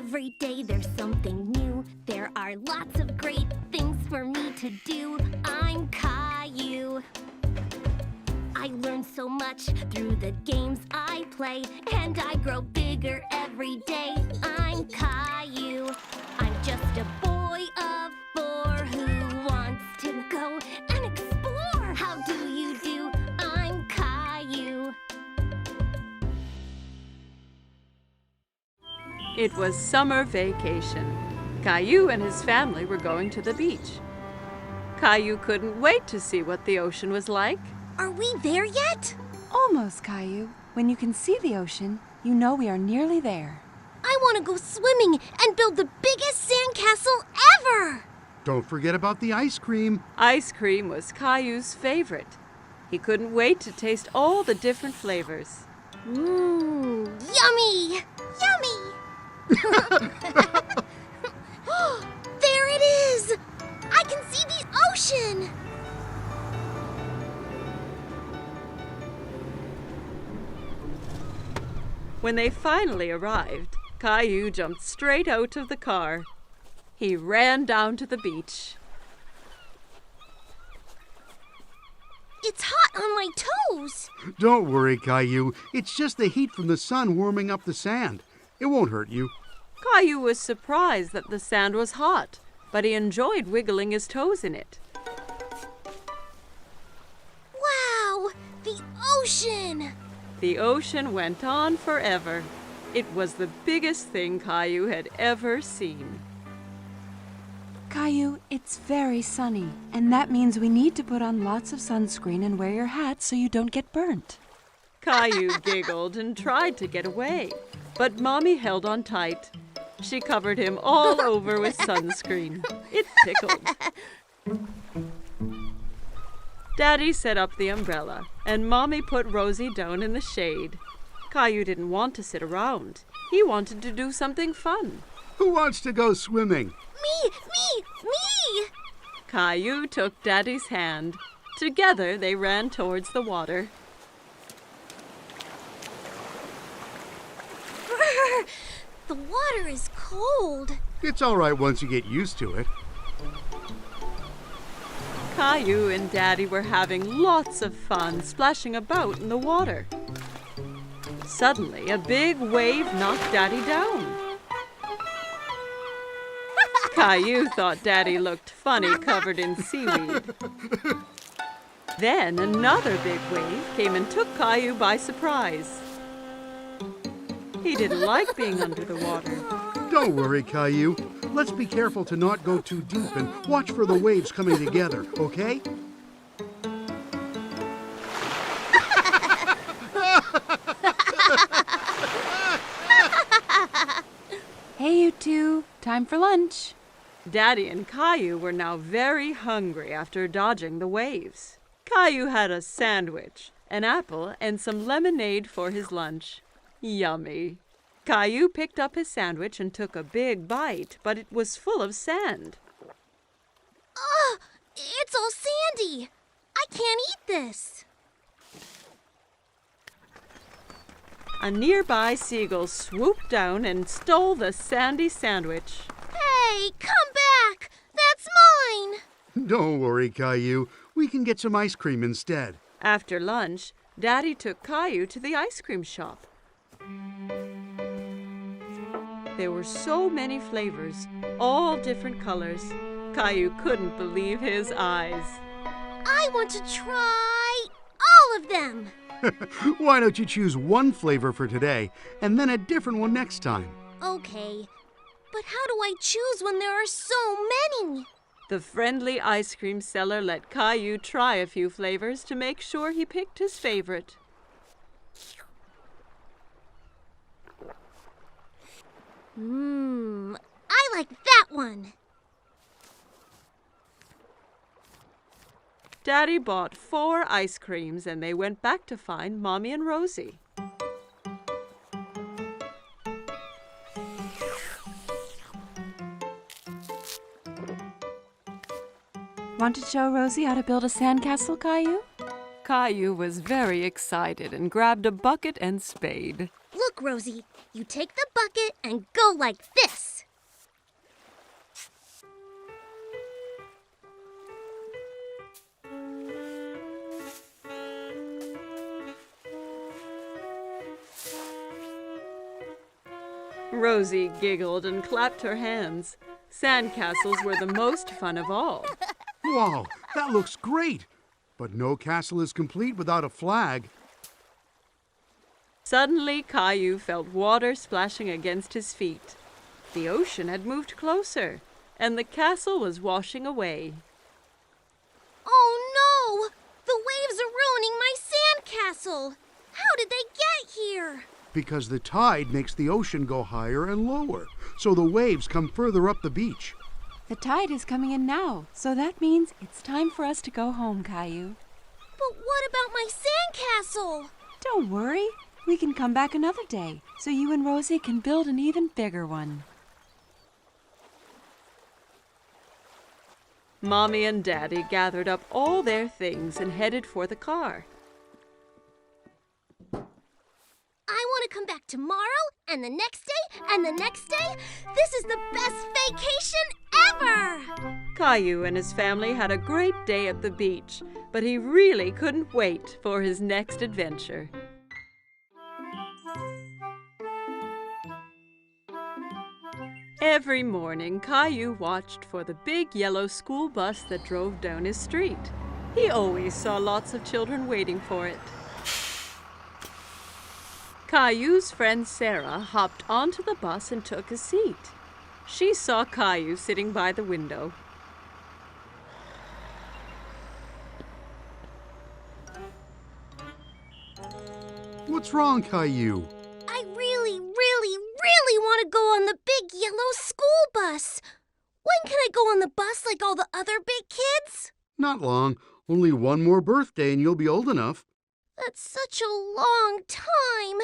Every day there's something new. There are lots of great things for me to do. I'm Caillou. I learn so much through the games I play, and I grow bigger every day. I'm Caillou. I'm just a boy of 4 who wants to go and explore. How do you do? I'm Caillou. It was summer vacation. Caillou and his family were going to the beach. Caillou couldn't wait to see what the ocean was like. Are we there yet? Almost, Caillou. When you can see the ocean, you know we are nearly there. I want to go swimming and build the biggest sandcastle ever! Don't forget about the ice cream. Ice cream was Caillou's favorite. He couldn't wait to taste all the different flavors. Mmm, yummy! Yummy! There it is! I can see the ocean! When they finally arrived, Caillou jumped straight out of the car. He ran down to the beach. It's hot on my toes! Don't worry, Caillou. It's just the heat from the sun warming up the sand. It won't hurt you. Caillou was surprised that the sand was hot, but he enjoyed wiggling his toes in it. Wow! The ocean! The ocean went on forever. It was the biggest thing Caillou had ever seen. Caillou, it's very sunny, and that means we need to put on lots of sunscreen and wear your hat so you don't get burnt. Caillou giggled and tried to get away, but Mommy held on tight. She covered him all over with sunscreen. It tickled. Daddy set up the umbrella, and Mommy put Rosie down in the shade. Caillou didn't want to sit around. He wanted to do something fun. Who wants to go swimming? Me! Caillou took Daddy's hand. Together they ran towards the water. The water is cold. It's all right once you get used to it. Caillou and Daddy were having lots of fun splashing about in the water. Suddenly, a big wave knocked Daddy down. Caillou thought Daddy looked funny covered in seaweed. Then another big wave came and took Caillou by surprise. He didn't like being under the water. Don't worry, Caillou. Let's be careful to not go too deep and watch for the waves coming together, okay? Hey, you two. Time for lunch. Daddy and Caillou were now very hungry after dodging the waves. Caillou had a sandwich, an apple, and some lemonade for his lunch. Yummy. Caillou picked up his sandwich and took a big bite, but it was full of sand. Ugh! It's all sandy! I can't eat this! A nearby seagull swooped down and stole the sandy sandwich. Hey, come back! That's mine! Don't worry, Caillou. We can get some ice cream instead. After lunch, Daddy took Caillou to the ice cream shop. There were so many flavors, all different colors. Caillou couldn't believe his eyes. I want to try all of them! Why don't you choose one flavor for today and then a different one next time? Okay, but how do I choose when there are so many? The friendly ice cream seller let Caillou try a few flavors to make sure he picked his favorite. I like that one. Daddy bought 4 ice creams and they went back to find Mommy and Rosie. Want to show Rosie how to build a sandcastle, Caillou? Caillou was very excited and grabbed a bucket and spade. Look, Rosie, you take the bucket bucket and go like this. Rosie giggled and clapped her hands. Sandcastles were the most fun of all. Wow, that looks great. But no castle is complete without a flag. Suddenly, Caillou felt water splashing against his feet. The ocean had moved closer, and the castle was washing away. Oh no! The waves are ruining my sandcastle! How did they get here? Because the tide makes the ocean go higher and lower, so the waves come further up the beach. The tide is coming in now, so that means it's time for us to go home, Caillou. But what about my sandcastle? Don't worry. We can come back another day, so you and Rosie can build an even bigger one. Mommy and Daddy gathered up all their things and headed for the car. I want to come back tomorrow, and the next day, and the next day. This is the best vacation ever! Caillou and his family had a great day at the beach, but he really couldn't wait for his next adventure. Every morning, Caillou watched for the big yellow school bus that drove down his street. He always saw lots of children waiting for it. Caillou's friend Sarah hopped onto the bus and took a seat. She saw Caillou sitting by the window. What's wrong, Caillou? I really want to go on the big yellow school bus. When can I go on the bus like all the other big kids? Not long. Only one more birthday and you'll be old enough. That's such a long time.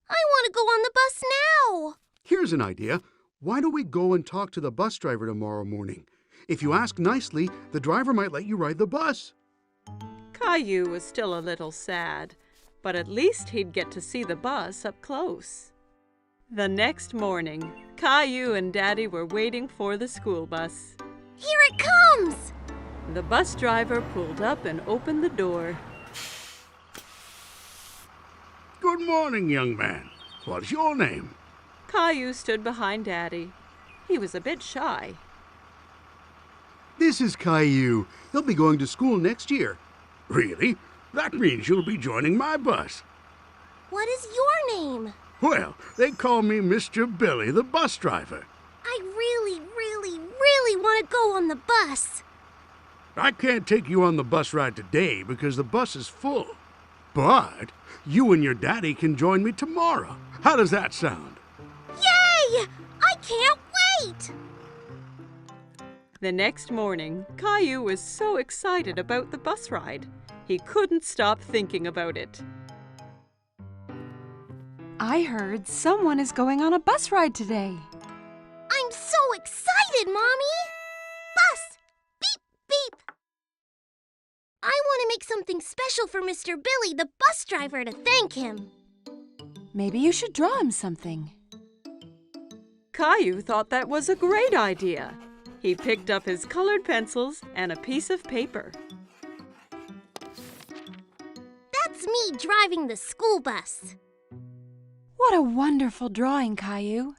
I want to go on the bus now. Here's an idea. Why don't we go and talk to the bus driver tomorrow morning? If you ask nicely, the driver might let you ride the bus. Caillou was still a little sad, but at least he'd get to see the bus up close. The next morning, Caillou and Daddy were waiting for the school bus. Here it comes! The bus driver pulled up and opened the door. Good morning, young man. What's your name? Caillou stood behind Daddy. He was a bit shy. This is Caillou. He'll be going to school next year. Really? That means you'll be joining my bus. What is your name? Well, they call me Mr. Billy, the bus driver. I really want to go on the bus. I can't take you on the bus ride today because the bus is full. But you and your daddy can join me tomorrow. How does that sound? Yay! I can't wait! The next morning, Caillou was so excited about the bus ride. He couldn't stop thinking about it. I heard someone is going on a bus ride today. I'm so excited, Mommy! Bus! Beep, beep! I want to make something special for Mr. Billy, the bus driver, to thank him. Maybe you should draw him something. Caillou thought that was a great idea. He picked up his colored pencils and a piece of paper. That's me driving the school bus. What a wonderful drawing, Caillou.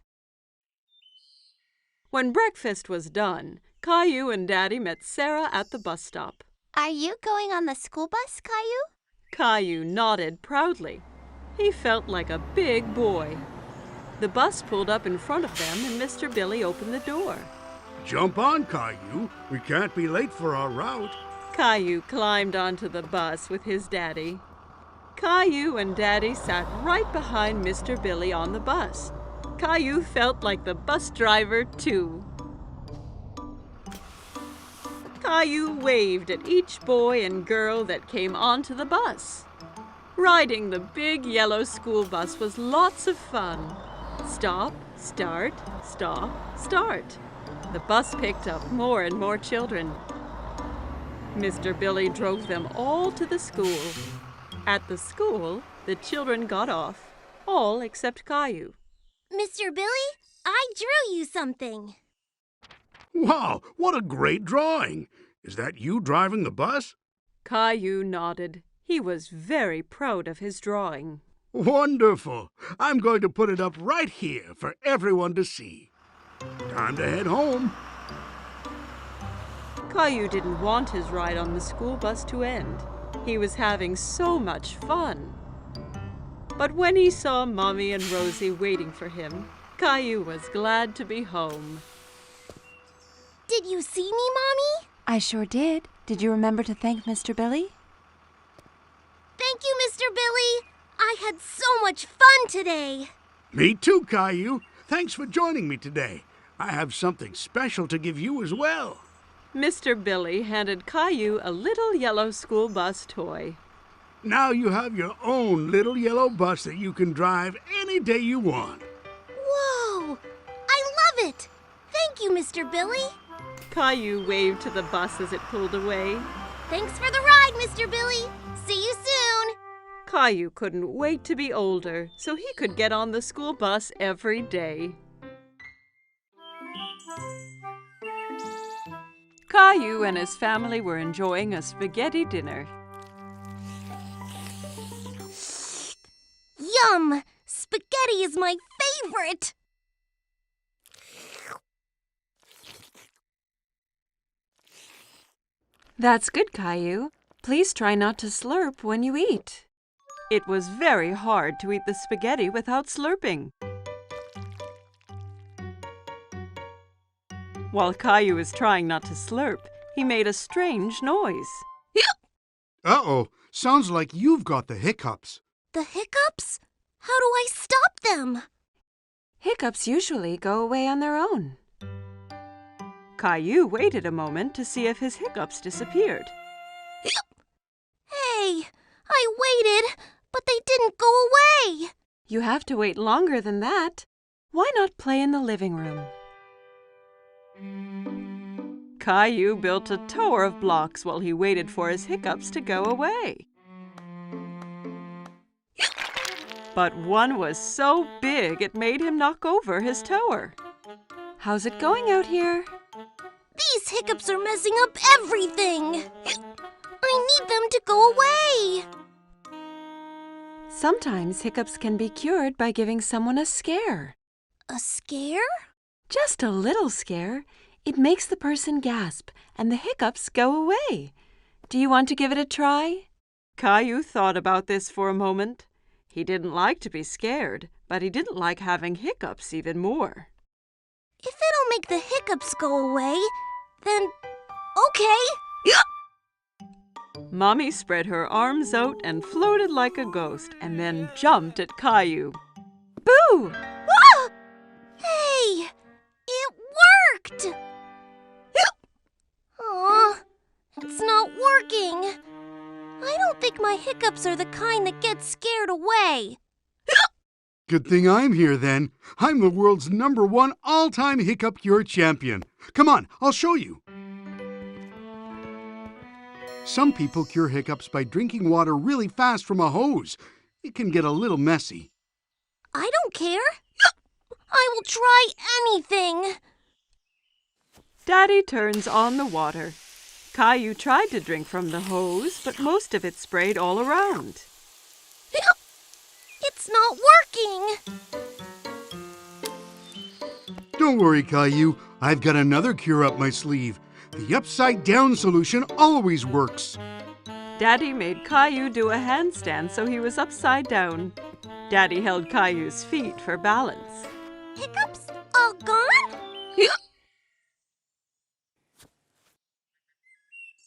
When breakfast was done, Caillou and Daddy met Sarah at the bus stop. Are you going on the school bus, Caillou? Caillou nodded proudly. He felt like a big boy. The bus pulled up in front of them and Mr. Billy opened the door. Jump on, Caillou. We can't be late for our route. Caillou climbed onto the bus with his daddy. Caillou and Daddy sat right behind Mr. Billy on the bus. Caillou felt like the bus driver, too. Caillou waved at each boy and girl that came onto the bus. Riding the big yellow school bus was lots of fun. Stop, start, stop, start. The bus picked up more and more children. Mr. Billy drove them all to the school. At the school, the children got off, all except Caillou. Mr. Billy, I drew you something. Wow, what a great drawing! Is that you driving the bus? Caillou nodded. He was very proud of his drawing. Wonderful! I'm going to put it up right here for everyone to see. Time to head home. Caillou didn't want his ride on the school bus to end. He was having so much fun. But when he saw Mommy and Rosie waiting for him, Caillou was glad to be home. Did you see me, Mommy? I sure did. Did you remember to thank Mr. Billy? Thank you, Mr. Billy. I had so much fun today. Me too, Caillou. Thanks for joining me today. I have something special to give you as well. Mr. Billy handed Caillou a little yellow school bus toy. Now you have your own little yellow bus that you can drive any day you want. Whoa! I love it! Thank you, Mr. Billy. Caillou waved to the bus as it pulled away. Thanks for the ride, Mr. Billy. See you soon. Caillou couldn't wait to be older so he could get on the school bus every day. Caillou and his family were enjoying a spaghetti dinner. Yum! Spaghetti is my favorite! That's good, Caillou. Please try not to slurp when you eat. It was very hard to eat the spaghetti without slurping. While Caillou was trying not to slurp, he made a strange noise. Uh-oh, sounds like you've got the hiccups. The hiccups? How do I stop them? Hiccups usually go away on their own. Caillou waited a moment to see if his hiccups disappeared. Hey, I waited, but they didn't go away. You have to wait longer than that. Why not play in the living room? Caillou built a tower of blocks while he waited for his hiccups to go away. But one was so big it made him knock over his tower. How's it going out here? These hiccups are messing up everything. I need them to go away. Sometimes hiccups can be cured by giving someone a scare. A scare? Just a little scare. It makes the person gasp and the hiccups go away. Do you want to give it a try? Caillou thought about this for a moment. He didn't like to be scared, but he didn't like having hiccups even more. If it'll make the hiccups go away, then okay. Mommy spread her arms out and floated like a ghost and then jumped at Caillou. Boo! Ah! Hey, it worked! Aw, it's not working. I don't think my hiccups are the kind that get scared away. Good thing I'm here then. I'm the world's #1 all-time hiccup cure champion. Come on, I'll show you. Some people cure hiccups by drinking water really fast from a hose. It can get a little messy. I don't care. I will try anything. Daddy turns on the water. Caillou tried to drink from the hose, but most of it sprayed all around. It's not working. Don't worry, Caillou. I've got another cure up my sleeve. The upside-down solution always works. Daddy made Caillou do a handstand so he was upside down. Daddy held Caillou's feet for balance. Hiccups all gone?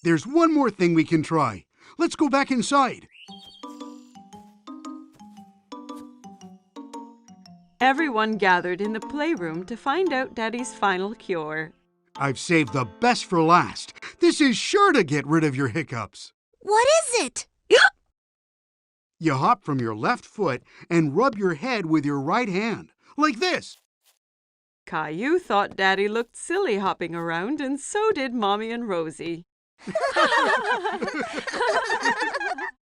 There's one more thing we can try. Let's go back inside. Everyone gathered in the playroom to find out Daddy's final cure. I've saved the best for last. This is sure to get rid of your hiccups. What is it? You hop from your left foot and rub your head with your right hand, like this. Caillou thought Daddy looked silly hopping around, and so did Mommy and Rosie.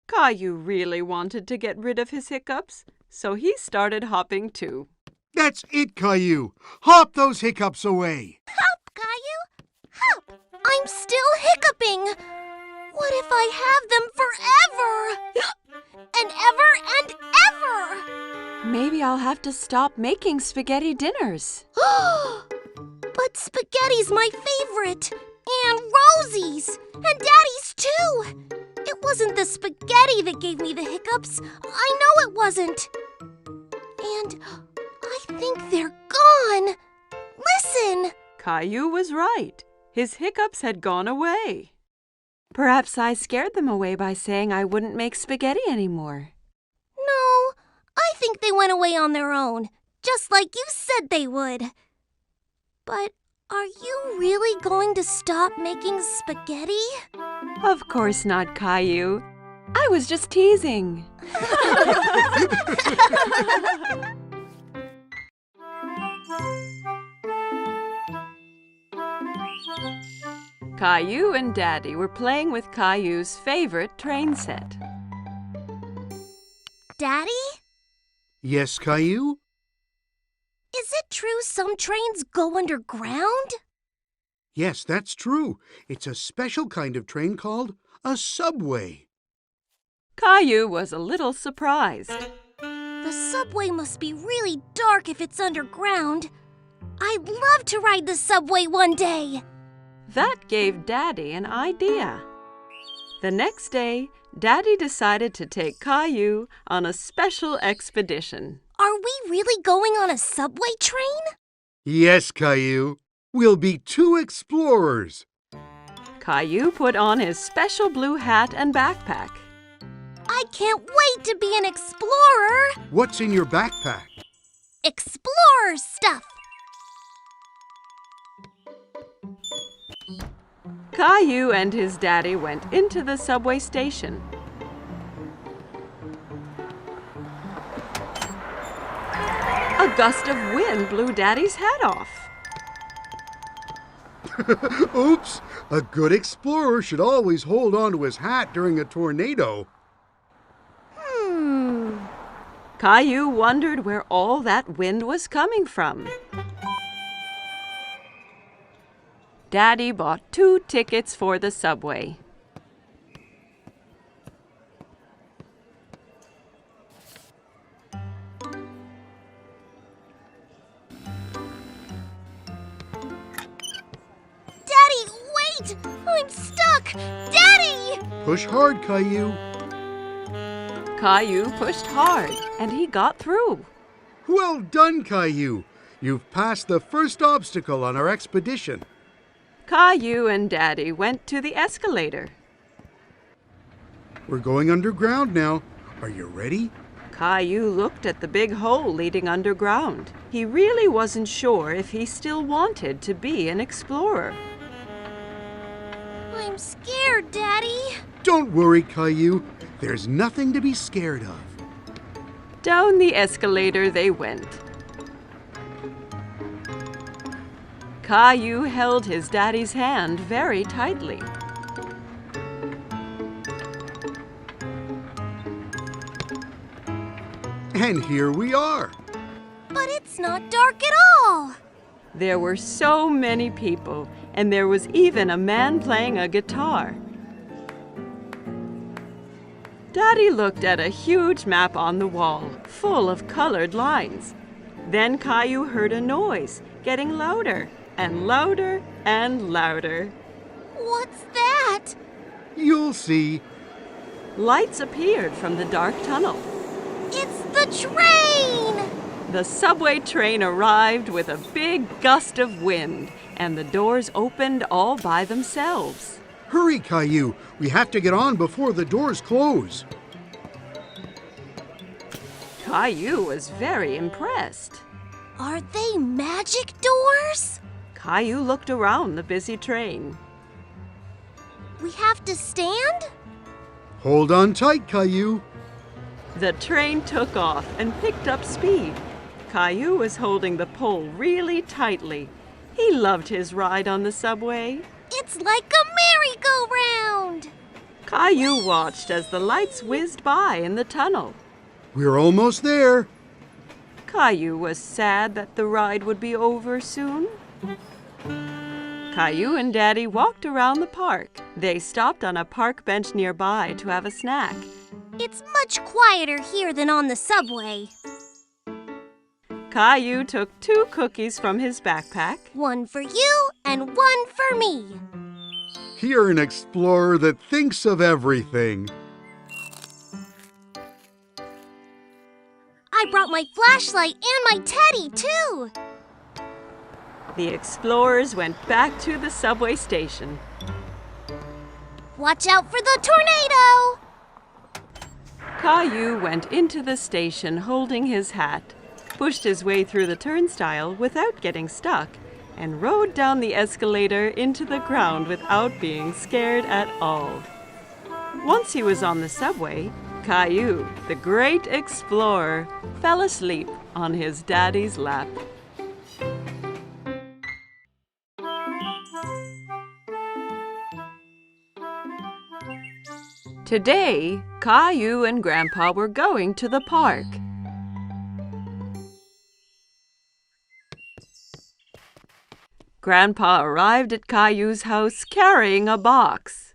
Caillou really wanted to get rid of his hiccups, so he started hopping too. That's it, Caillou. Hop those hiccups away. Hop, Caillou! Hop! I'm still hiccuping! What if I have them forever? And ever and ever! Maybe I'll have to stop making spaghetti dinners. But spaghetti's my favorite! And Rosie's! And Daddy's too! It wasn't the spaghetti that gave me the hiccups. I know it wasn't. And I think they're gone. Listen! Caillou was right. His hiccups had gone away. Perhaps I scared them away by saying I wouldn't make spaghetti anymore. No, I think they went away on their own, just like you said they would. But are you really going to stop making spaghetti? Of course not, Caillou. I was just teasing. Caillou and Daddy were playing with Caillou's favorite train set. Daddy? Yes, Caillou? Is it true some trains go underground? Yes, that's true. It's a special kind of train called a subway. Caillou was a little surprised. The subway must be really dark if it's underground. I'd love to ride the subway one day. That gave Daddy an idea. The next day, Daddy decided to take Caillou on a special expedition. Are we really going on a subway train? Yes, Caillou. We'll be 2 explorers. Caillou put on his special blue hat and backpack. I can't wait to be an explorer. What's in your backpack? Explorer stuff. Caillou and his daddy went into the subway station. A gust of wind blew Daddy's hat off. Oops! A good explorer should always hold on to his hat during a tornado. Caillou wondered where all that wind was coming from. Daddy bought 2 tickets for the subway. Daddy, wait! I'm stuck! Daddy! Push hard, Caillou. Caillou pushed hard, and he got through. Well done, Caillou. You've passed the first obstacle on our expedition. Caillou and Daddy went to the escalator. We're going underground now. Are you ready? Caillou looked at the big hole leading underground. He really wasn't sure if he still wanted to be an explorer. I'm scared, Daddy. Don't worry, Caillou. There's nothing to be scared of. Down the escalator they went. Caillou held his daddy's hand very tightly. And here we are. But it's not dark at all. There were so many people, and there was even a man playing a guitar. Daddy looked at a huge map on the wall, full of colored lines. Then Caillou heard a noise, getting louder and louder and louder. What's that? You'll see. Lights appeared from the dark tunnel. It's the train! The subway train arrived with a big gust of wind, and the doors opened all by themselves. Hurry, Caillou. We have to get on before the doors close. Caillou was very impressed. Are they magic doors? Caillou looked around the busy train. We have to stand? Hold on tight, Caillou. The train took off and picked up speed. Caillou was holding the pole really tightly. He loved his ride on the subway. It's like a merry-go-round! Caillou watched as the lights whizzed by in the tunnel. We're almost there. Caillou was sad that the ride would be over soon. Caillou and Daddy walked around the park. They stopped on a park bench nearby to have a snack. It's much quieter here than on the subway. Caillou took 2 cookies from his backpack. One for you and one for me. You're an explorer that thinks of everything. I brought my flashlight and my teddy, too. The explorers went back to the subway station. Watch out for the tornado! Caillou went into the station holding his hat, pushed his way through the turnstile without getting stuck, and rode down the escalator into the ground without being scared at all. Once he was on the subway, Caillou, the great explorer, fell asleep on his daddy's lap. Today, Caillou and Grandpa were going to the park. Grandpa arrived at Caillou's house carrying a box.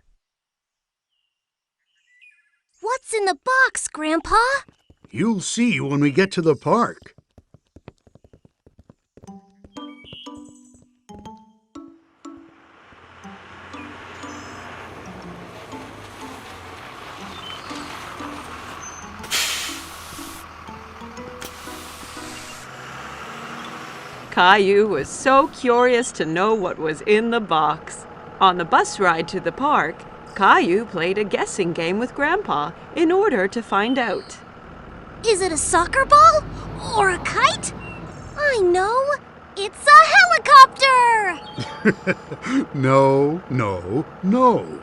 What's in the box, Grandpa? You'll see when we get to the park. Caillou was so curious to know what was in the box. On the bus ride to the park, Caillou played a guessing game with Grandpa in order to find out. Is it a soccer ball or a kite? I know. It's a helicopter! No, no, no.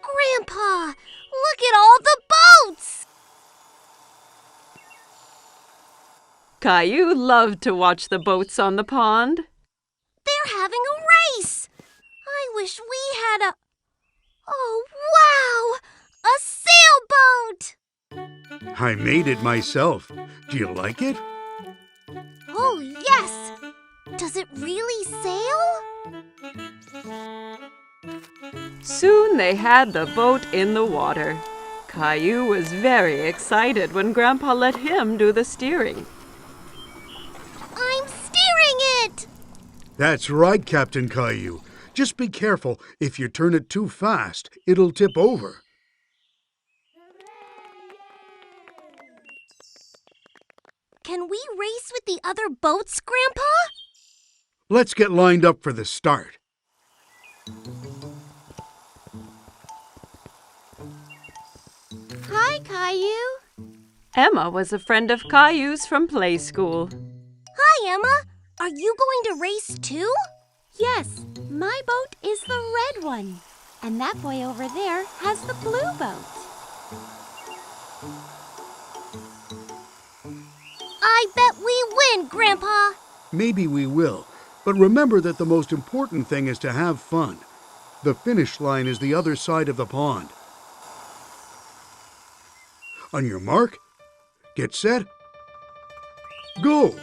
Grandpa, look at all the boats! Caillou loved to watch the boats on the pond. They're having a race! I wish we had a... Oh, wow! A sailboat! I made it myself. Do you like it? Oh, yes! Does it really sail? Soon they had the boat in the water. Caillou was very excited when Grandpa let him do the steering. I'm steering it! That's right, Captain Caillou. Just be careful. If you turn it too fast, it'll tip over. Can we race with the other boats, Grandpa? Let's get lined up for the start. Hi, Caillou. Emma was a friend of Caillou's from play school. Hi, Emma. Are you going to race too? Yes, my boat is the red one. And that boy over there has the blue boat. I bet we win, Grandpa. Maybe we will, but remember that the most important thing is to have fun. The finish line is the other side of the pond. On your mark, get set, go!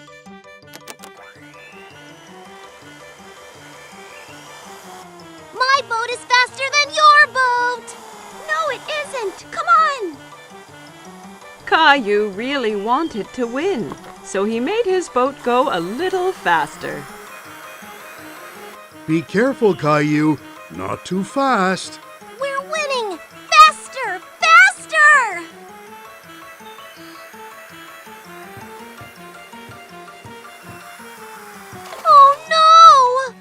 My boat is faster than your boat. No, it isn't. Come on. Caillou really wanted to win, so he made his boat go a little faster. Be careful, Caillou. Not too fast. We're winning. Faster, faster! Oh, no!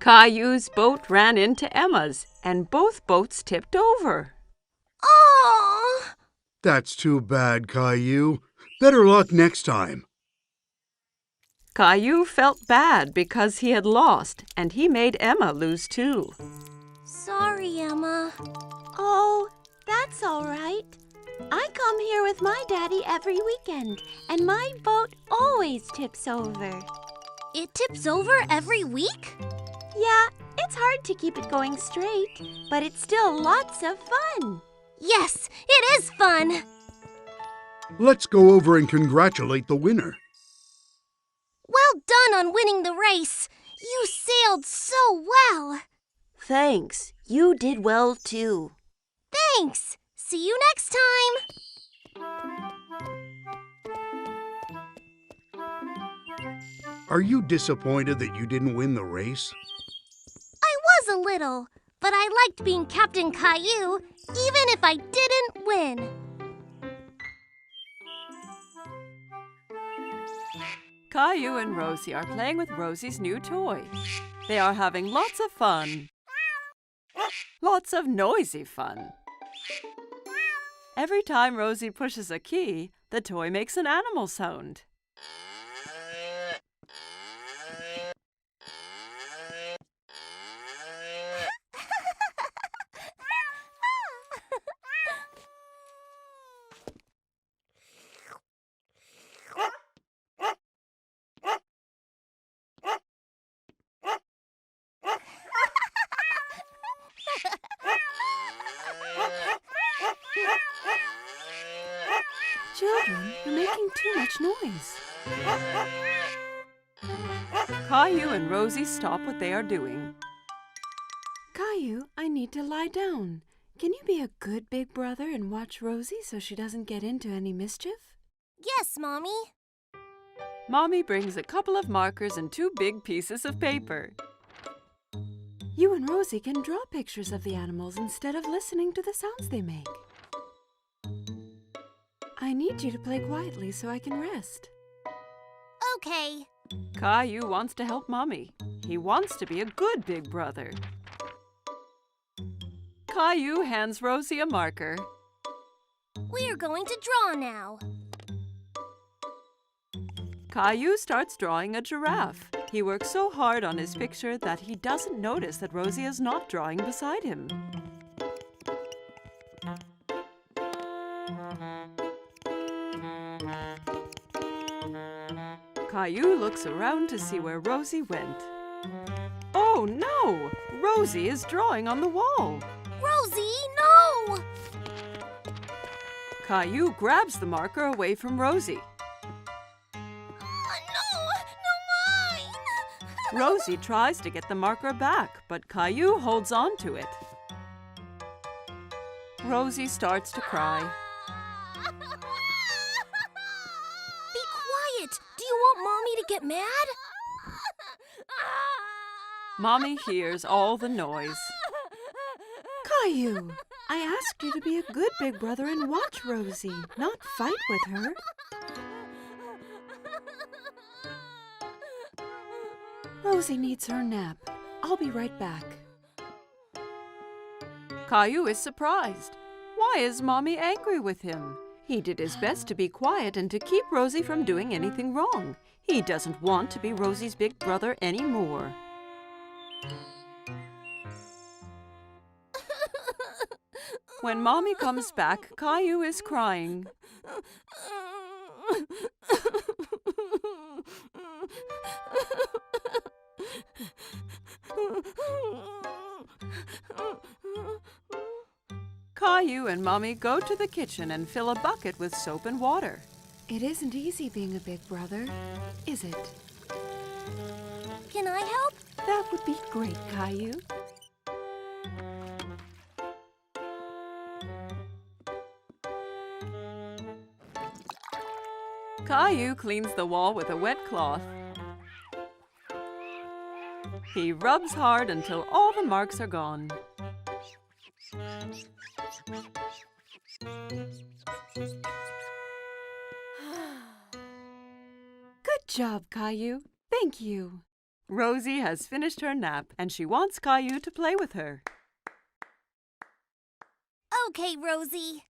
Caillou's boat ran into Emma's, and both boats tipped over. Oh! That's too bad, Caillou. Better luck next time. Caillou felt bad because he had lost, and he made Emma lose too. Sorry, Emma. Oh, That's all right. I come here with my daddy every weekend, and my boat always tips over. It tips over every week? Yeah, it's hard to keep it going straight, but it's still lots of fun. Yes, it is fun! Let's go over and congratulate the winner. Well done on winning the race! You sailed so well! Thanks. You did well too. Thanks! See you next time! Are you disappointed that you didn't win the race? I was a little, but I liked being Captain Caillou, even if I didn't win. Caillou and Rosie are playing with Rosie's new toy. They are having lots of fun. Lots of noisy fun. Every time Rosie pushes a key, the toy makes an animal sound. Children, you're making too much noise. Caillou and Rosie stop what they are doing. Caillou, I need to lie down. Can you be a good big brother and watch Rosie so she doesn't get into any mischief? Yes, Mommy. Mommy brings a couple of markers and 2 big pieces of paper. You and Rosie can draw pictures of the animals instead of listening to the sounds they make. I need you to play quietly so I can rest. Okay. Caillou wants to help Mommy. He wants to be a good big brother. Caillou hands Rosie a marker. We're going to draw now. Caillou starts drawing a giraffe. He works so hard on his picture that he doesn't notice that Rosie is not drawing beside him. Caillou looks around to see where Rosie went. Oh no! Rosie is drawing on the wall. Rosie, no! Caillou grabs the marker away from Rosie. Oh, no mine! Rosie tries to get the marker back, but Caillou holds on to it. Rosie starts to cry. Be quiet! Do you want Mommy to get mad? Mommy hears all the noise. Caillou, I asked you to be a good big brother and watch Rosie, not fight with her. Rosie needs her nap. I'll be right back. Caillou is surprised. Why is Mommy angry with him? He did his best to be quiet and to keep Rosie from doing anything wrong. He doesn't want to be Rosie's big brother anymore. When Mommy comes back, Caillou is crying. Caillou and Mommy go to the kitchen and fill a bucket with soap and water. It isn't easy being a big brother, is it? Can I help? That would be great, Caillou. Caillou cleans the wall with a wet cloth. He rubs hard until all the marks are gone. Good job, Caillou. Thank you. Rosie has finished her nap and she wants Caillou to play with her. Okay, Rosie.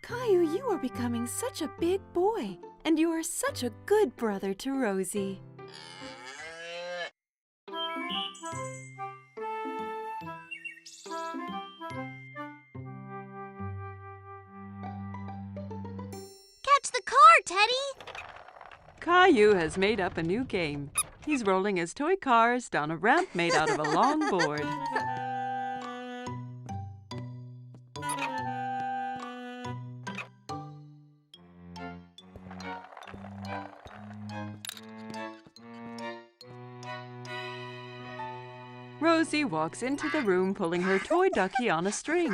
Caillou, you are becoming such a big boy, and you are such a good brother to Rosie. Catch the car, Teddy! Caillou has made up a new game. He's rolling his toy cars down a ramp made out of a long board. Rosie walks into the room pulling her toy ducky on a string.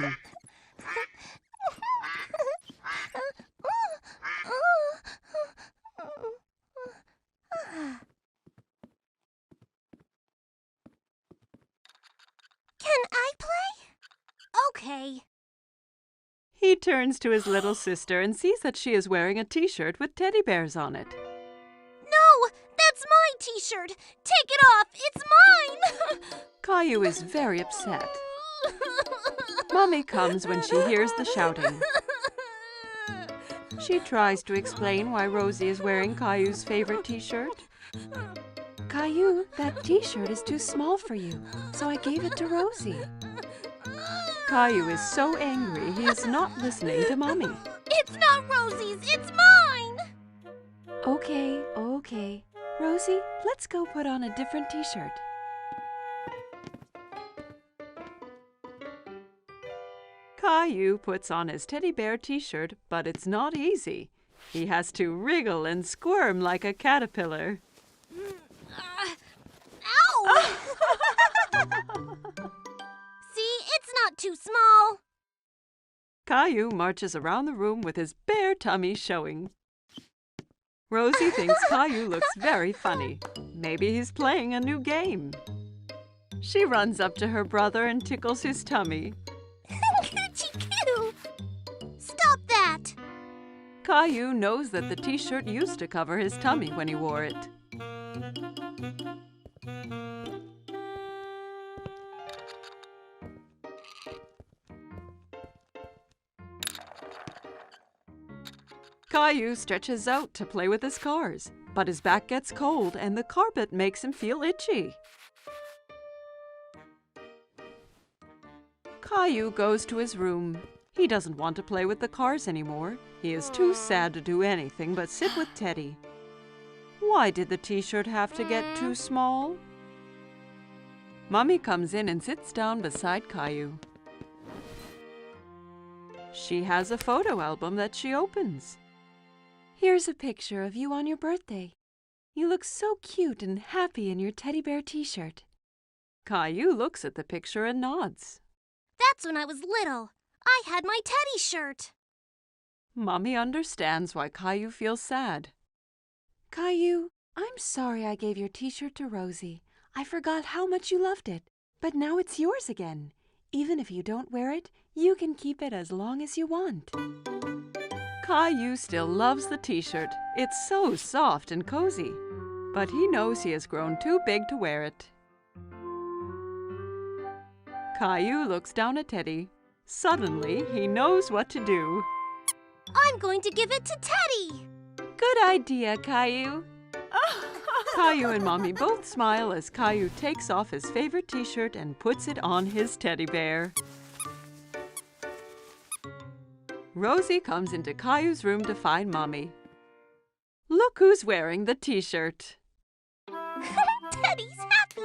Can I play? Okay. He turns to his little sister and sees that she is wearing a t-shirt with teddy bears on it. No! That's my t-shirt! Take it off! It's mine! Caillou is very upset. Mommy comes when she hears the shouting. She tries to explain why Rosie is wearing Caillou's favorite t-shirt. Caillou, that t-shirt is too small for you, so I gave it to Rosie. Caillou is so angry he is not listening to Mommy. It's not Rosie's! It's mine! Okay. Rosie, let's go put on a different t-shirt. Caillou puts on his teddy bear t-shirt, but it's not easy. He has to wriggle and squirm like a caterpillar. Ow! See, it's not too small. Caillou marches around the room with his bare tummy showing. Rosie thinks Caillou looks very funny. Maybe he's playing a new game. She runs up to her brother and tickles his tummy. Coochie-coo! Stop that! Caillou knows that the t-shirt used to cover his tummy when he wore it. Caillou stretches out to play with his cars, but his back gets cold and the carpet makes him feel itchy. Caillou goes to his room. He doesn't want to play with the cars anymore. He is too sad to do anything but sit with Teddy. Why did the t-shirt have to get too small? Mommy comes in and sits down beside Caillou. She has a photo album that she opens. Here's a picture of you on your birthday. You look so cute and happy in your teddy bear t-shirt. Caillou looks at the picture and nods. That's when I was little. I had my teddy shirt. Mommy understands why Caillou feels sad. Caillou, I'm sorry I gave your t-shirt to Rosie. I forgot how much you loved it, but now it's yours again. Even if you don't wear it, you can keep it as long as you want. Caillou still loves the t-shirt. It's so soft and cozy. But he knows he has grown too big to wear it. Caillou looks down at Teddy. Suddenly, he knows what to do. I'm going to give it to Teddy! Good idea, Caillou. Caillou and Mommy both smile as Caillou takes off his favorite t-shirt and puts it on his teddy bear. Rosie comes into Caillou's room to find Mommy. Look who's wearing the t-shirt. Teddy's happy!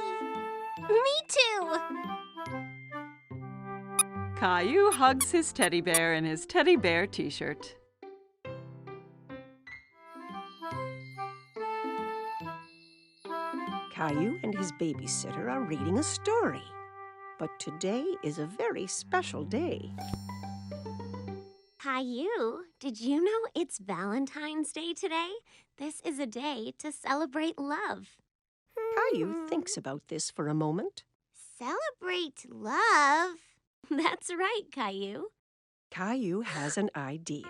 Me too! Caillou hugs his teddy bear in his teddy bear t-shirt. Caillou and his babysitter are reading a story. But today is a very special day. Caillou, did you know it's Valentine's Day today? This is a day to celebrate love. Caillou thinks about this for a moment. Celebrate love? That's right, Caillou. Caillou has an idea.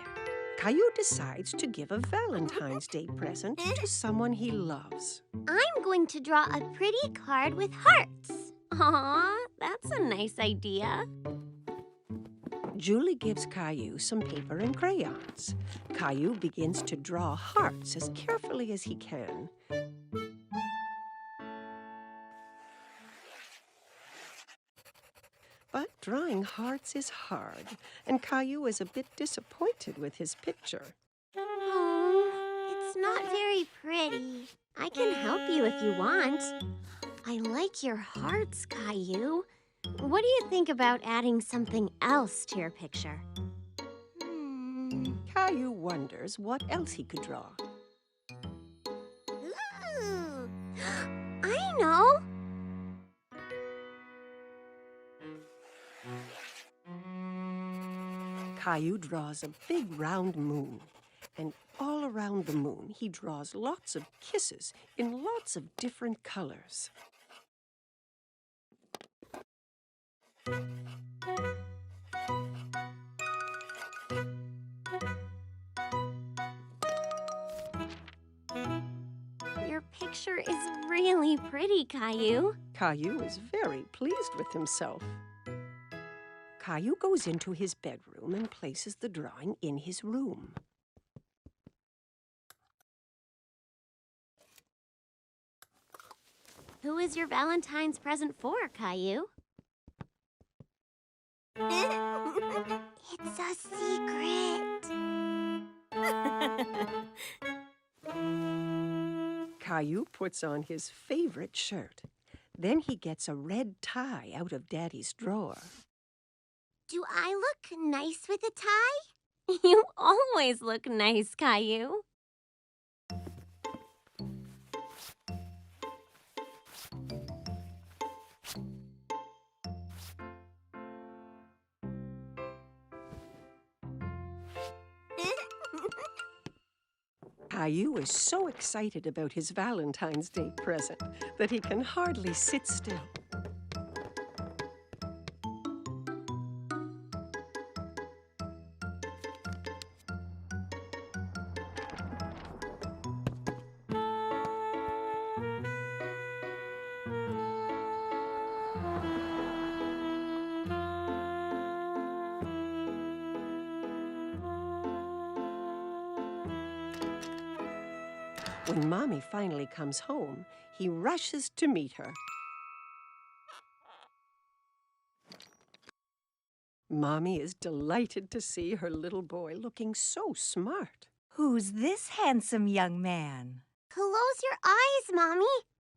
Caillou decides to give a Valentine's Day present to someone he loves. I'm going to draw a pretty card with hearts. Aw, that's a nice idea. Julie gives Caillou some paper and crayons. Caillou begins to draw hearts as carefully as he can. But drawing hearts is hard, and Caillou is a bit disappointed with his picture. Oh, it's not very pretty. I can help you if you want. I like your hearts, Caillou. What do you think about adding something else to your picture? Caillou wonders what else he could draw. Ooh, I know. Caillou draws a big round moon, and all around the moon he draws lots of kisses in lots of different colors. Your picture is really pretty, Caillou. Caillou is very pleased with himself. Caillou goes into his bedroom and places the drawing in his room. Who is your Valentine's present for, Caillou? It's a secret. Caillou puts on his favorite shirt. Then he gets a red tie out of Daddy's drawer. Do I look nice with a tie? You always look nice, Caillou. Caillou is so excited about his Valentine's Day present that he can hardly sit still. When Mommy finally comes home, he rushes to meet her. Mommy is delighted to see her little boy looking so smart. Who's this handsome young man? Close your eyes, Mommy.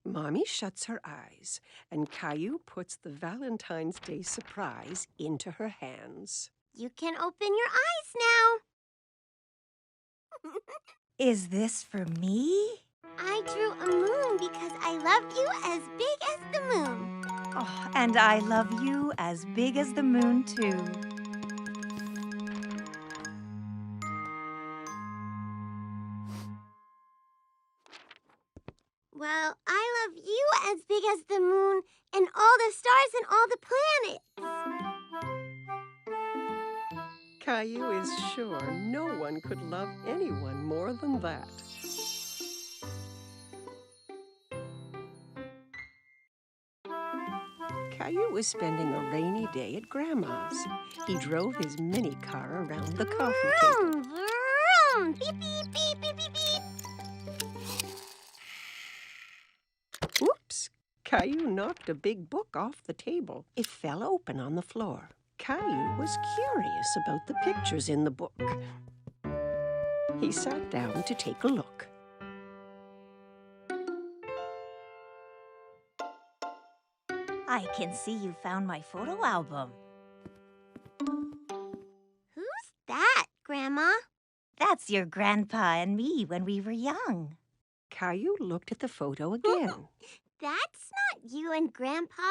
Mommy shuts her eyes, and Caillou puts the Valentine's Day surprise into her hands. You can open your eyes now. Is this for me? I drew a moon because I love you as big as the moon. Oh, and I love you as big as the moon, too. Well, I love you as big as the moon and all the stars and all the planets. Caillou is sure no one could love anyone more than that. Caillou was spending a rainy day at Grandma's. He drove his mini car around the coffee table. Vroom, vroom. Beep, beep, beep, beep, beep, beep. Whoops! Caillou knocked a big book off the table. It fell open on the floor. Caillou was curious about the pictures in the book. He sat down to take a look. I can see you found my photo album. Who's that, Grandma? That's your grandpa and me when we were young. Caillou looked at the photo again. That's not you and Grandpa.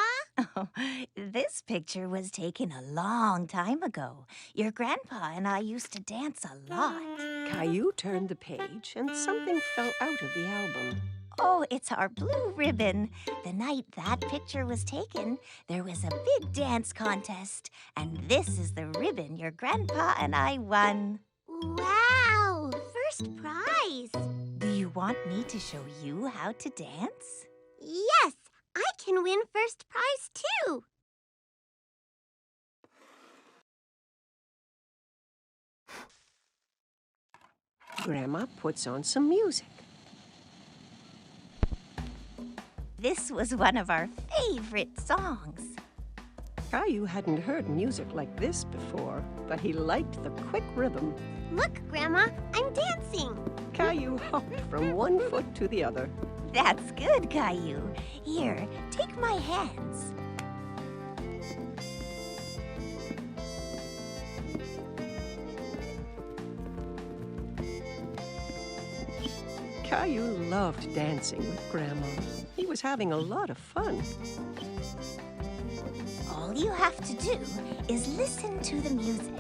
Oh, this picture was taken a long time ago. Your grandpa and I used to dance a lot. Caillou turned the page and something fell out of the album. Oh, it's our blue ribbon. The night that picture was taken, there was a big dance contest. And this is the ribbon your grandpa and I won. Wow, first prize. Do you want me to show you how to dance? Yes, I can win first prize too. Grandma puts on some music. This was one of our favorite songs. Caillou hadn't heard music like this before, but he liked the quick rhythm. Look, Grandma, I'm dancing. Caillou hopped from one foot to the other. That's good, Caillou. Here, take my hands. Caillou loved dancing with Grandma. He was having a lot of fun. All you have to do is listen to the music.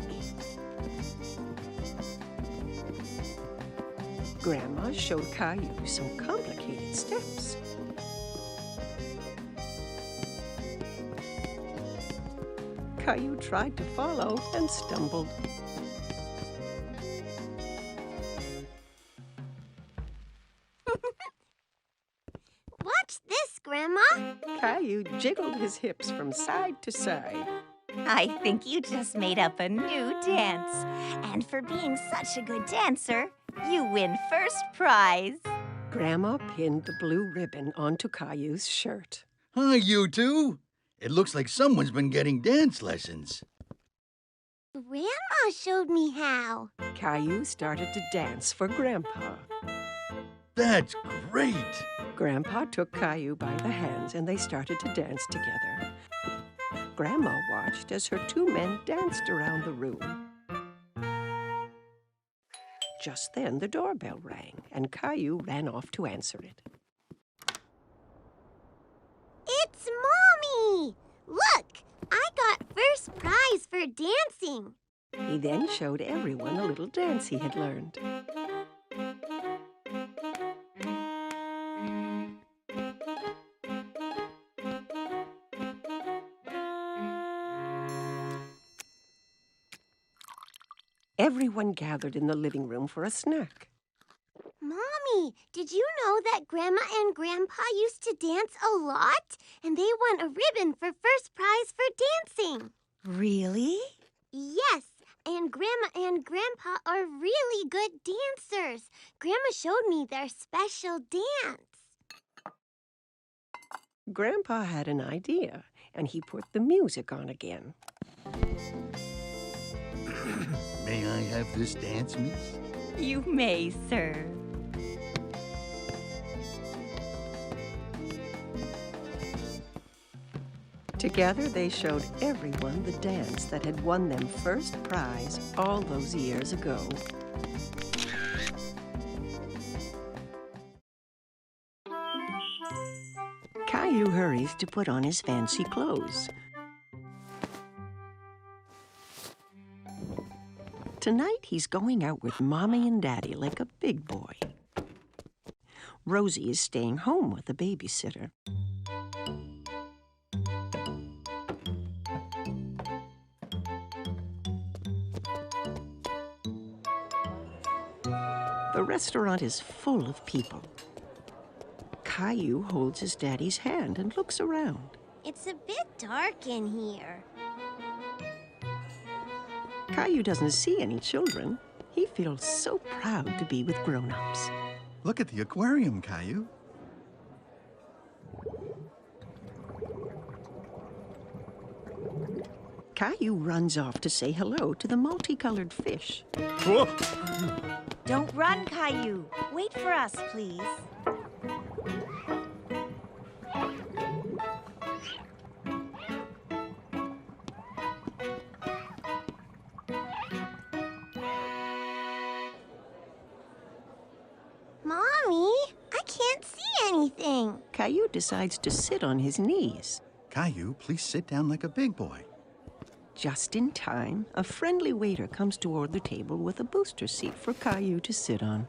Grandma showed Caillou some complicated steps. Caillou tried to follow and stumbled. Watch this, Grandma. Caillou jiggled his hips from side to side. I think you just made up a new dance. And for being such a good dancer, you win first prize. Grandma pinned the blue ribbon onto Caillou's shirt. Hi, you two. It looks like someone's been getting dance lessons. Grandma showed me how. Caillou started to dance for Grandpa. That's great. Grandpa took Caillou by the hands and they started to dance together. Grandma watched as her two men danced around the room. Just then the doorbell rang and Caillou ran off to answer it. It's Mommy! Look, I got first prize for dancing. He then showed everyone a little dance he had learned. Everyone gathered in the living room for a snack. Mommy, did you know that Grandma and Grandpa used to dance a lot? And they won a ribbon for first prize for dancing. Really? Yes, and Grandma and Grandpa are really good dancers. Grandma showed me their special dance. Grandpa had an idea, and he put the music on again. May I have this dance, miss? You may, sir. Together, they showed everyone the dance that had won them first prize all those years ago. Caillou hurries to put on his fancy clothes. Tonight, he's going out with Mommy and Daddy like a big boy. Rosie is staying home with the babysitter. The restaurant is full of people. Caillou holds his daddy's hand and looks around. It's a bit dark in here. Caillou doesn't see any children. He feels so proud to be with grown-ups. Look at the aquarium, Caillou. Caillou runs off to say hello to the multicolored fish. Don't run, Caillou. Wait for us, please. Mommy, I can't see anything. Caillou decides to sit on his knees. Caillou, please sit down like a big boy. Just in time, a friendly waiter comes toward the table with a booster seat for Caillou to sit on.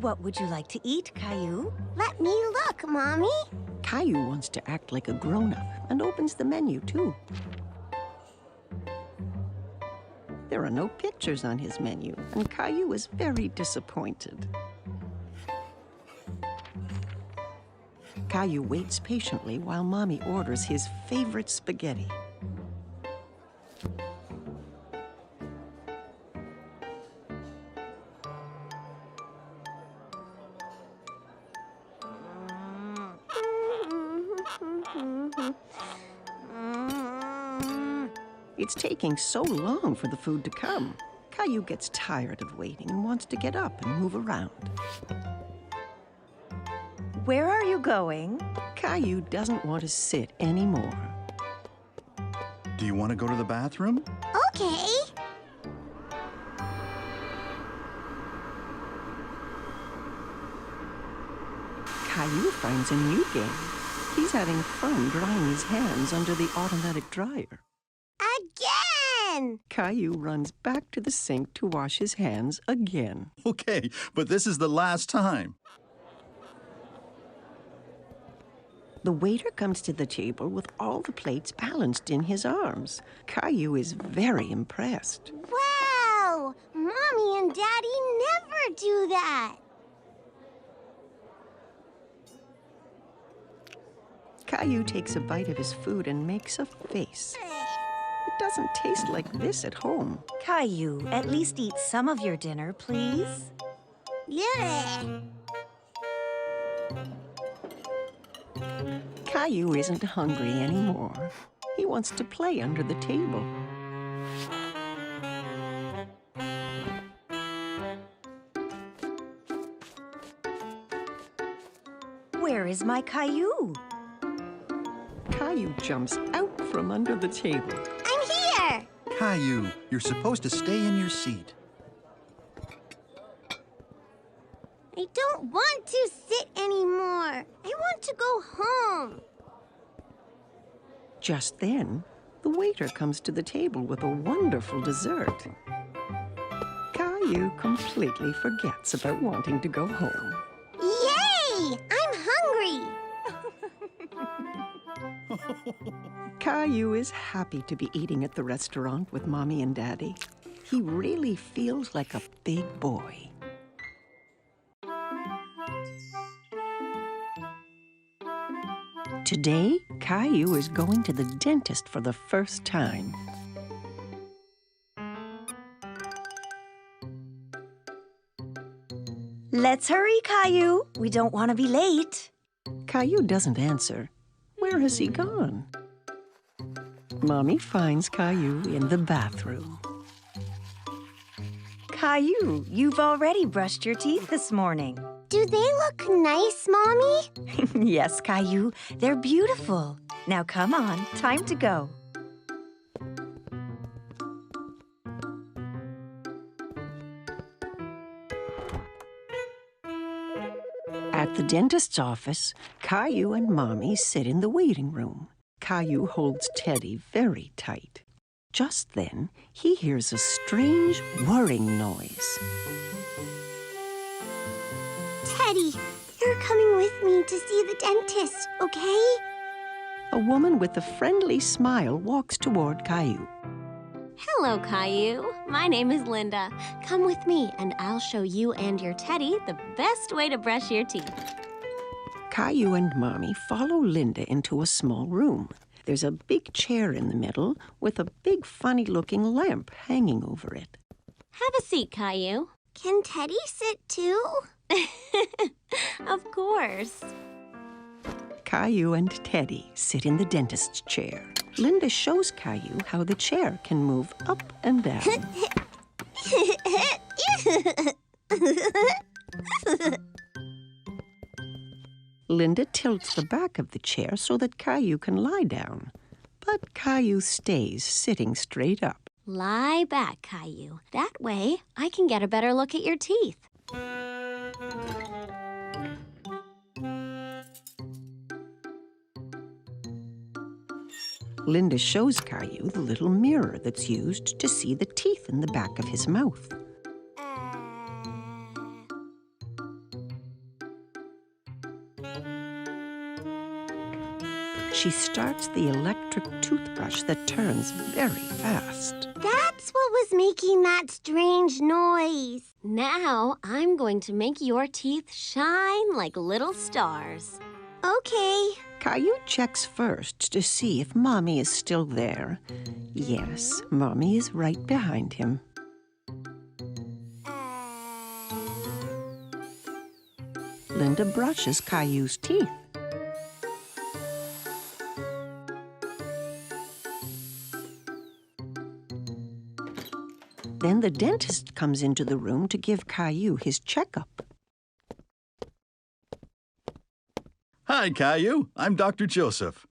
What would you like to eat, Caillou? Let me look, Mommy. Caillou wants to act like a grown-up and opens the menu, too. There are no pictures on his menu, and Caillou is very disappointed. Caillou waits patiently while Mommy orders his favorite spaghetti. It's taking so long for the food to come. Caillou gets tired of waiting and wants to get up and move around. Where are you going? Caillou doesn't want to sit anymore. Do you want to go to the bathroom? Okay. Caillou finds a new game. He's having fun drying his hands under the automatic dryer. Again! Caillou runs back to the sink to wash his hands again. Okay, but this is the last time. The waiter comes to the table with all the plates balanced in his arms. Caillou is very impressed. Wow! Mommy and Daddy never do that. Caillou takes a bite of his food and makes a face. It doesn't taste like this at home. Caillou, at least eat some of your dinner, please. Yeah. Caillou isn't hungry anymore. He wants to play under the table. Where is my Caillou? Caillou jumps out from under the table. I'm here! Caillou, you're supposed to stay in your seat. I don't want to sit anymore. I want to go home. Just then, the waiter comes to the table with a wonderful dessert. Caillou completely forgets about wanting to go home. Yay! I'm hungry. Caillou is happy to be eating at the restaurant with Mommy and Daddy. He really feels like a big boy. Today, Caillou is going to the dentist for the first time. Let's hurry, Caillou. We don't want to be late. Caillou doesn't answer. Where has he gone? Mommy finds Caillou in the bathroom. Caillou, you've already brushed your teeth this morning. Do they look nice, Mommy? Yes, Caillou, they're beautiful. Now come on, time to go. At the dentist's office, Caillou and Mommy sit in the waiting room. Caillou holds Teddy very tight. Just then, he hears a strange whirring noise. Teddy, you're coming with me to see the dentist, okay? A woman with a friendly smile walks toward Caillou. Hello, Caillou. My name is Linda. Come with me, and I'll show you and your Teddy the best way to brush your teeth. Caillou and Mommy follow Linda into a small room. There's a big chair in the middle with a big funny-looking lamp hanging over it. Have a seat, Caillou. Can Teddy sit too? Of course. Caillou and Teddy sit in the dentist's chair. Linda shows Caillou how the chair can move up and down. Linda tilts the back of the chair so that Caillou can lie down. But Caillou stays sitting straight up. Lie back, Caillou. That way, I can get a better look at your teeth. Linda shows Caillou the little mirror that's used to see the teeth in the back of his mouth. She starts the electric toothbrush that turns very fast. That's what was making that strange noise. Now, I'm going to make your teeth shine like little stars. Okay. Caillou checks first to see if Mommy is still there. Yes, Mommy is right behind him. Linda brushes Caillou's teeth. the dentist comes into the room to give Caillou his checkup. Hi, Caillou. I'm Dr. Joseph.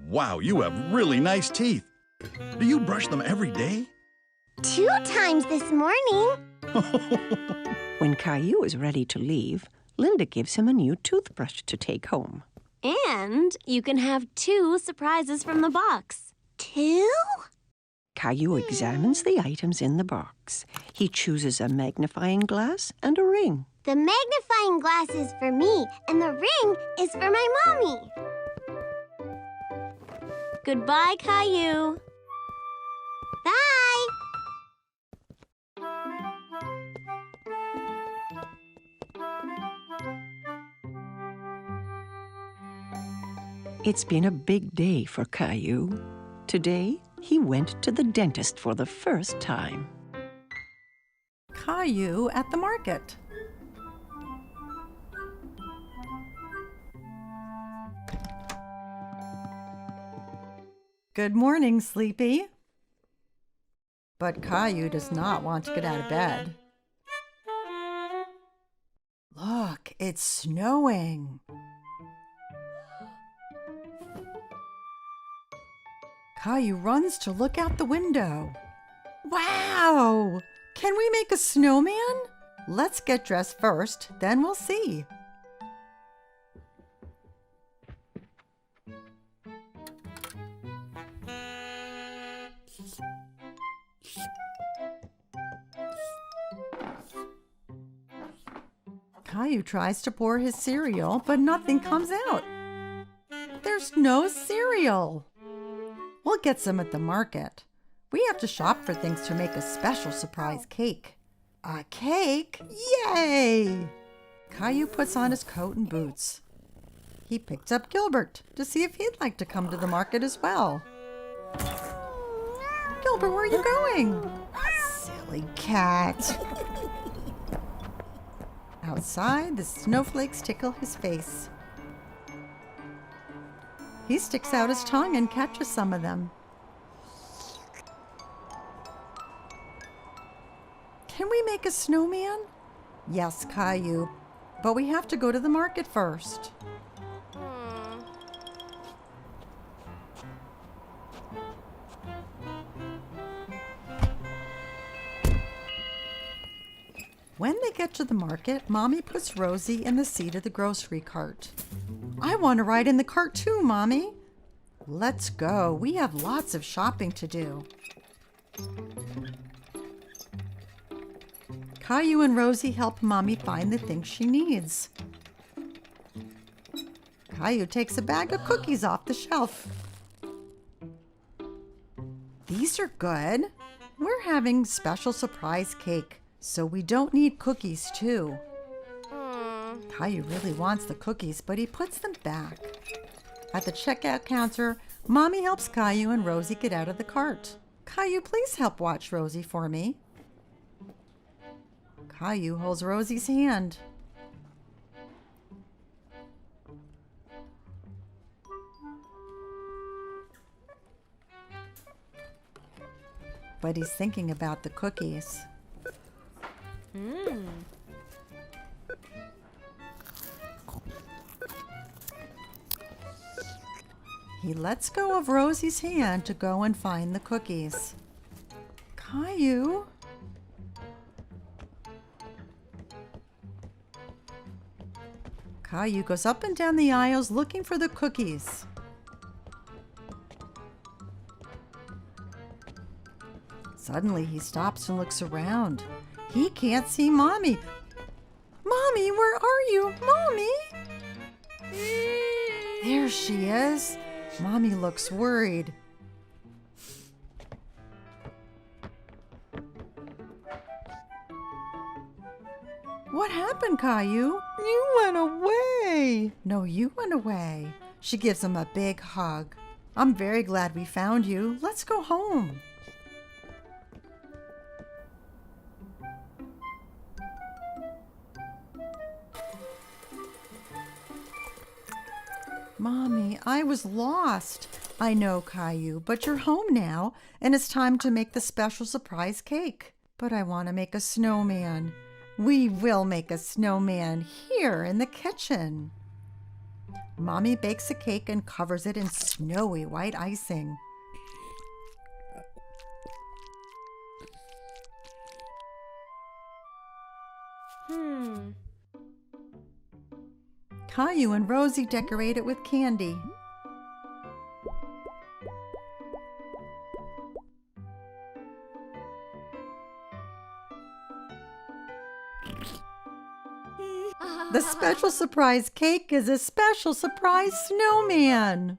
Wow, you have really nice teeth. Do you brush them every day? 2 times this morning. When Caillou is ready to leave, Linda gives him a new toothbrush to take home. And you can have 2 surprises from the box. 2? Caillou examines the items in the box. He chooses a magnifying glass and a ring. The magnifying glass is for me, and the ring is for my mommy. Goodbye, Caillou. Bye. It's been a big day for Caillou. Today, he went to the dentist for the first time. Caillou at the market. Good morning, Sleepy. But Caillou does not want to get out of bed. Look, it's snowing. Caillou runs to look out the window. Wow! Can we make a snowman? Let's get dressed first, then we'll see. Caillou tries to pour his cereal, but nothing comes out. There's no cereal. We'll get some at the market. We have to shop for things to make a special surprise cake. A cake? Yay! Caillou puts on his coat and boots. He picked up Gilbert to see if he'd like to come to the market as well. Gilbert, where are you going? Silly cat. Outside, the snowflakes tickle his face. He sticks out his tongue and catches some of them. Can we make a snowman? Yes, Caillou, but we have to go to the market first. When they get to the market, Mommy puts Rosie in the seat of the grocery cart. I want to ride in the cart too, Mommy. Let's go. We have lots of shopping to do. Caillou and Rosie help Mommy find the things she needs. Caillou takes a bag of cookies off the shelf. These are good. We're having special surprise cake, so we don't need cookies too. Caillou really wants the cookies, but he puts them back. At the checkout counter, Mommy helps Caillou and Rosie get out of the cart. Caillou, please help watch Rosie for me. Caillou holds Rosie's hand. But he's thinking about the cookies. He lets go of Rosie's hand to go and find the cookies. Caillou? Caillou goes up and down the aisles looking for the cookies. Suddenly he stops and looks around. He can't see Mommy. Mommy, where are you? Mommy? There she is. Mommy looks worried. What happened, Caillou? You went away. No, you went away. She gives him a big hug. I'm very glad we found you. Let's go home. Mommy, I was lost. I know, Caillou, but you're home now, and it's time to make the special surprise cake. But I want to make a snowman. We will make a snowman here in the kitchen. Mommy bakes a cake and covers it in snowy white icing. Caillou and Rosie decorate it with candy. The special surprise cake is a special surprise snowman.